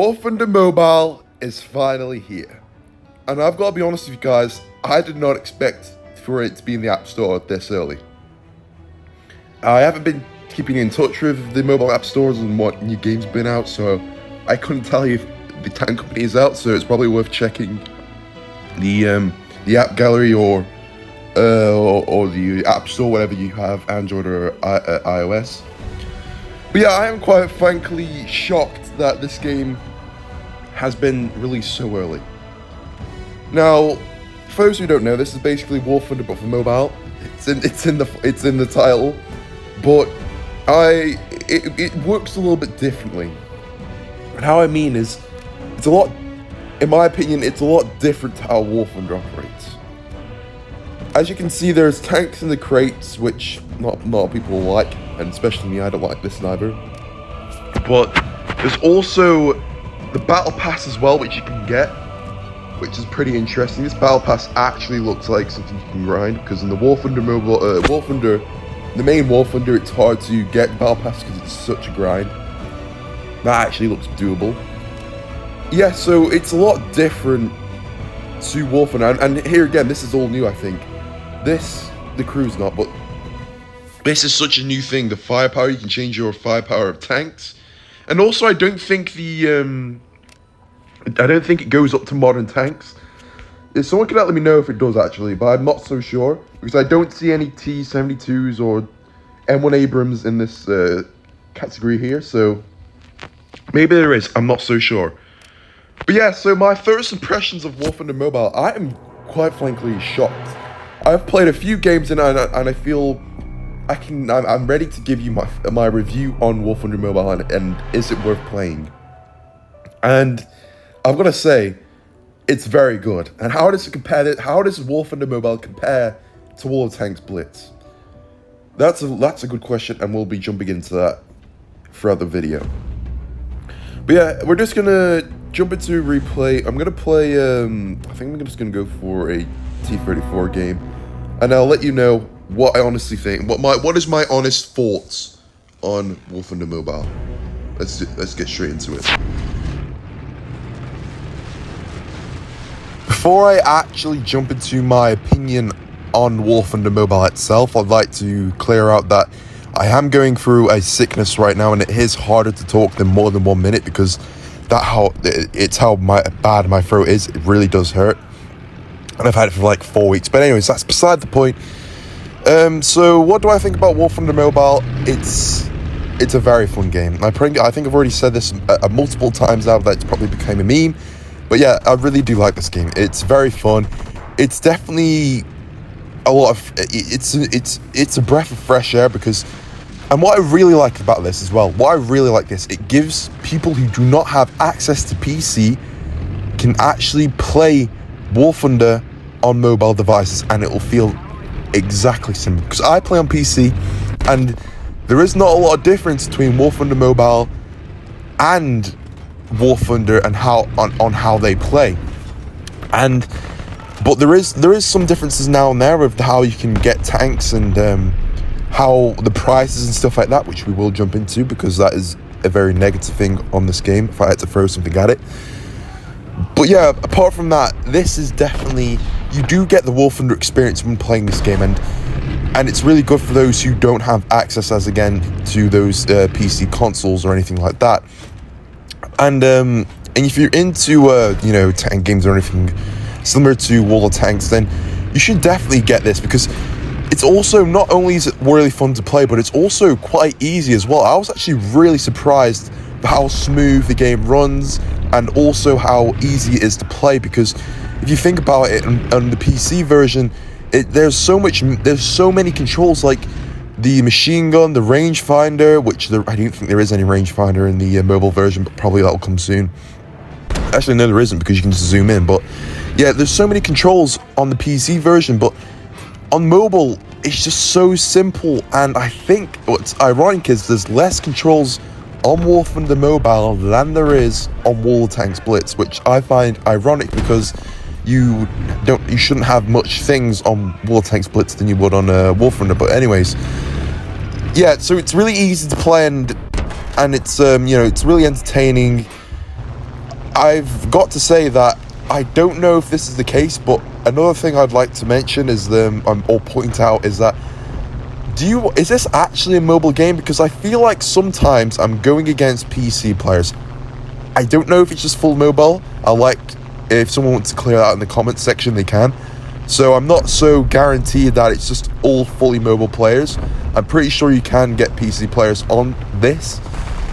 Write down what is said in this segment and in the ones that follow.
War Thunder Mobile is finally here. And I've got to be honest with you guys, I did not expect for it to be in the App Store this early. I haven't been keeping in touch with the mobile app stores and what new games have been out, so I couldn't tell you if the Tank Company is out, so it's probably worth checking the app gallery or the App Store, whatever you have, Android or iOS. But yeah, I am quite frankly shocked that this game has been released so early. Now, for those who don't know, this is basically War Thunder but for mobile. It's in the title, but it works a little bit differently. And how I mean is, it's a lot, in my opinion, it's a lot different to how War Thunder operates. As you can see, there's tanks in the crates, which not a lot of people like, and especially me, I don't like this neither. But there's also the Battle Pass as well, which you can get, which is pretty interesting. This Battle Pass actually looks like something you can grind, because in the War Thunder mobile, the main War Thunder, it's hard to get Battle Pass because it's such a grind. That actually looks doable. Yeah, so it's a lot different to War Thunder, and here again, this is all new, I think. The crew's not, but this is such a new thing. The firepower, you can change your firepower of tanks. And also, I don't think it goes up to modern tanks. If someone could let me know if it does actually, but I'm not so sure, because I don't see any T-72s or M1 Abrams in this category here, so maybe there is, I'm not so sure. But yeah, so my first impressions of War Thunder Mobile, I am quite frankly shocked. I've played a few games and I feel I'm ready to give you my review on War Thunder Mobile and is it worth playing? And I've got to say, it's very good. And how does War Thunder Mobile compare to War of Tanks Blitz? That's a good question, and we'll be jumping into that throughout the video. But yeah, we're just gonna jump into replay. I'm gonna play. I think I'm just gonna go for a T-34 game, and I'll let you know what I honestly think. What is my honest thoughts on War Thunder Mobile? Let's get straight into it. Before I actually jump into my opinion on War Thunder Mobile itself, I'd like to clear out that I am going through a sickness right now, and it is harder to talk than more than 1 minute because how bad my throat is. It really does hurt, and I've had it for like 4 weeks. But anyways, that's beside the point. So what do I think about War Thunder Mobile? It's a very fun game. I think I've already said this multiple times now that it's probably became a meme. But yeah, I really do like this game. It's very fun. It's definitely a lot of it's a breath of fresh air because, and what I really like about this as well, it gives people who do not have access to PC can actually play War Thunder on mobile devices, and it will feel exactly similar. Because I play on PC, and there is not a lot of difference between War Thunder Mobile and War Thunder and how they play, but there is some differences now and there with how you can get tanks and how the prices and stuff like that, which we will jump into because that is a very negative thing on this game if I had to throw something at it. But yeah, apart from that, this is definitely, you do get the War Thunder experience when playing this game, and it's really good for those who don't have access to those PC consoles or anything like that. And if you're into tank games or anything similar to War of Tanks, then you should definitely get this because it's also, not only is it really fun to play, but it's also quite easy as well. I was actually really surprised by how smooth the game runs and also how easy it is to play, because if you think about it, on the PC version, there's so many controls, like the machine gun, the rangefinder, which I don't think there is any rangefinder in the mobile version, but probably that will come soon. Actually, no, there isn't, because you can just zoom in. But yeah, there's so many controls on the PC version, but on mobile, it's just so simple. And I think what's ironic is there's less controls on War Thunder Mobile than there is on War of Tanks Blitz, which I find ironic because you shouldn't have much things on War of Tanks Blitz than you would on War Thunder. But anyways, yeah, so it's really easy to play, and it's it's really entertaining. I've got to say that I don't know if this is the case, but another thing I'd like to mention is or point out is that is this actually a mobile game? Because I feel like sometimes I'm going against PC players. I don't know if it's just full mobile. If someone wants to clear that in the comments section, they can. So I'm not so guaranteed that it's just all fully mobile players. I'm pretty sure you can get PC players on this.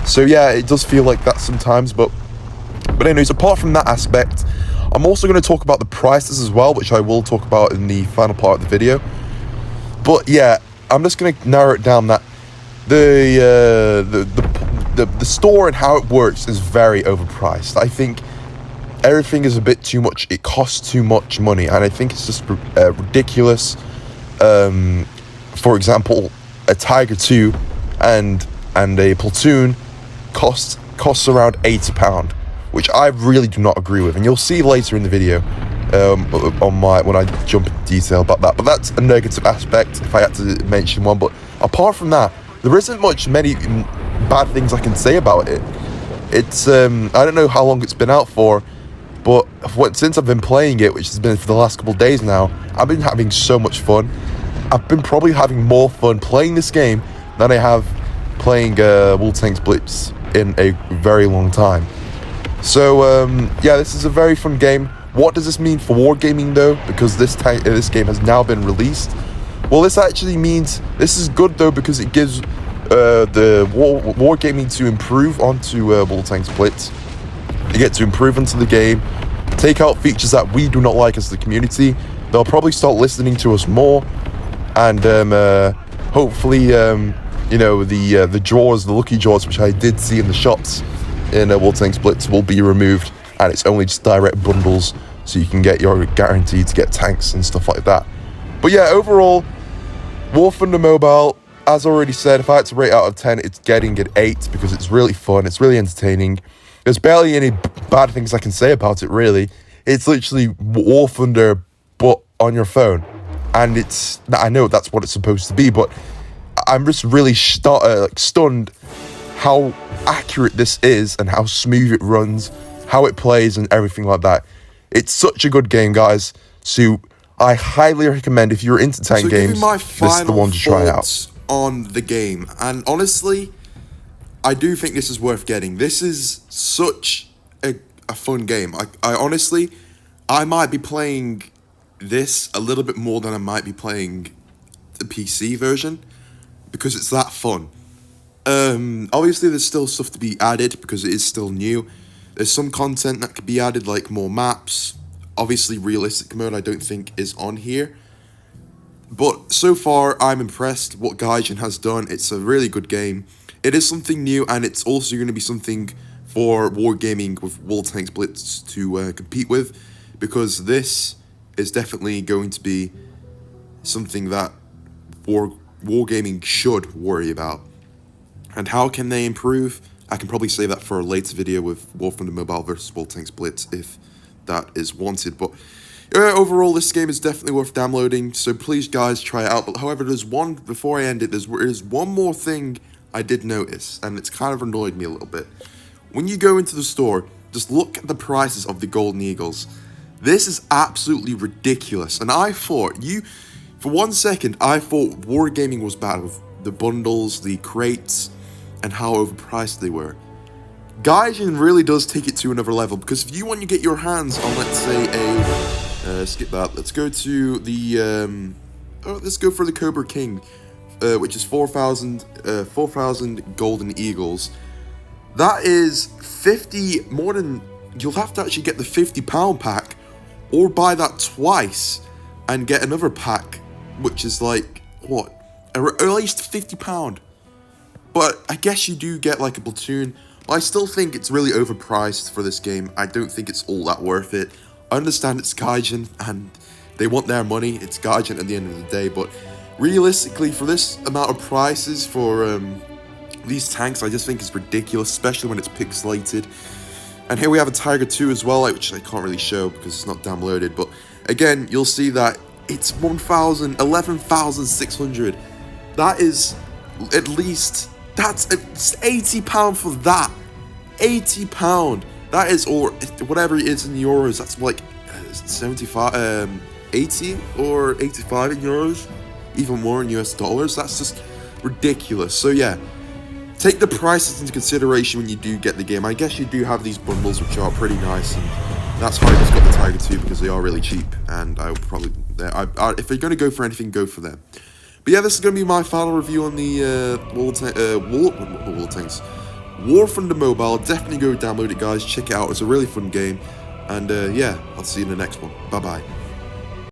So yeah, it does feel like that sometimes, but anyways, apart from that aspect, I'm also going to talk about the prices as well, which I will talk about in the final part of the video. But yeah, I'm just going to narrow it down that the store and how it works is very overpriced. I think everything is a bit too much. It costs too much money, and I think it's just ridiculous. For example, a Tiger 2 and a Platoon costs around £80, which I really do not agree with, and you'll see later in the video when I jump into detail about that. But that's a negative aspect if I had to mention one. But apart from that, there isn't many bad things I can say about it. It's I don't know how long it's been out for, but since I've been playing it, which has been for the last couple of days now, I've been having so much fun. I've been probably having more fun playing this game than I have playing Wu-Tang's Blitz in a very long time. So yeah, this is a very fun game. What does this mean for Wargaming though? Because this game has now been released. Well, this actually means this is good though, because it gives the Wargaming to improve onto Wu-Tang's Blitz. You get to improve into the game, take out features that we do not like as the community. They'll probably start listening to us more, and hopefully, you know, the draws, the lucky draws, which I did see in the shops in Wu-Tang's Blitz, will be removed, and it's only just direct bundles, so you can get your guaranteed to get tanks and stuff like that. But yeah, overall, War Thunder Mobile, as already said, if I had to rate out of 10, it's getting an 8 because it's really fun, it's really entertaining. There's barely any bad things I can say about it, really. It's literally War Thunder, but on your phone. And I know that's what it's supposed to be, but I'm just really stunned how accurate this is and how smooth it runs, how it plays and everything like that. It's such a good game, guys. So I highly recommend, if you're into tank games, this is the one to try out. On the game, and honestly, I do think this is worth getting. This is such a fun game. I honestly, I might be playing this a little bit more than I might be playing the PC version, because it's that fun. Obviously there's still stuff to be added because it is still new. There's some content that could be added, like more maps. Obviously realistic mode I don't think is on here. But so far I'm impressed what Gaijin has done. It's a really good game. It is something new, and it's also going to be something for Wargaming with Wu-Tang's Blitz to compete with, because this is definitely going to be something that Wargaming should worry about. And how can they improve? I can probably say that for a later video with War Thunder Mobile versus Wu-Tang's Blitz if that is wanted. But overall, this game is definitely worth downloading, so please guys try it out. But however, before I end it, there's one more thing I did notice, and it's kind of annoyed me a little bit. When you go into the store, just look at the prices of the Golden Eagles. This is absolutely ridiculous, and for 1 second, I thought Wargaming was bad with the bundles, the crates, and how overpriced they were. Gaijin really does take it to another level, because if you want to get your hands on, let's say, skip that, let's go to the, let's go for the Cobra King, which is 4,000 Golden Eagles. That is 50 more than, you'll have to actually get the £50 pack, or buy that twice, and get another pack, which is like, what, at least £50. But I guess you do get like a platoon. I still think it's really overpriced for this game. I don't think it's all that worth it. I understand it's Gaijin, and they want their money. It's Gaijin at the end of the day, but realistically, for this amount of prices for these tanks, I just think it's ridiculous, especially when it's pixelated. And here we have a Tiger 2 as well, which I can't really show because it's not downloaded. But again, you'll see that it's 11,600. That is it's £80 for that. £80 That is, or whatever it is in euros, that's like 80 or 85 in euros, even more in US dollars. That's just ridiculous. So yeah, take the prices into consideration when you do get the game. I guess you do have these bundles which are pretty nice, and that's how I just got the Tiger 2 because they are really cheap, and I would probably, if you're going to go for anything, go for them. But yeah, this is going to be my final review on the War Thunder Mobile. Definitely go download it, guys. Check it out. It's a really fun game. And yeah, I'll see you in the next one. Bye-bye.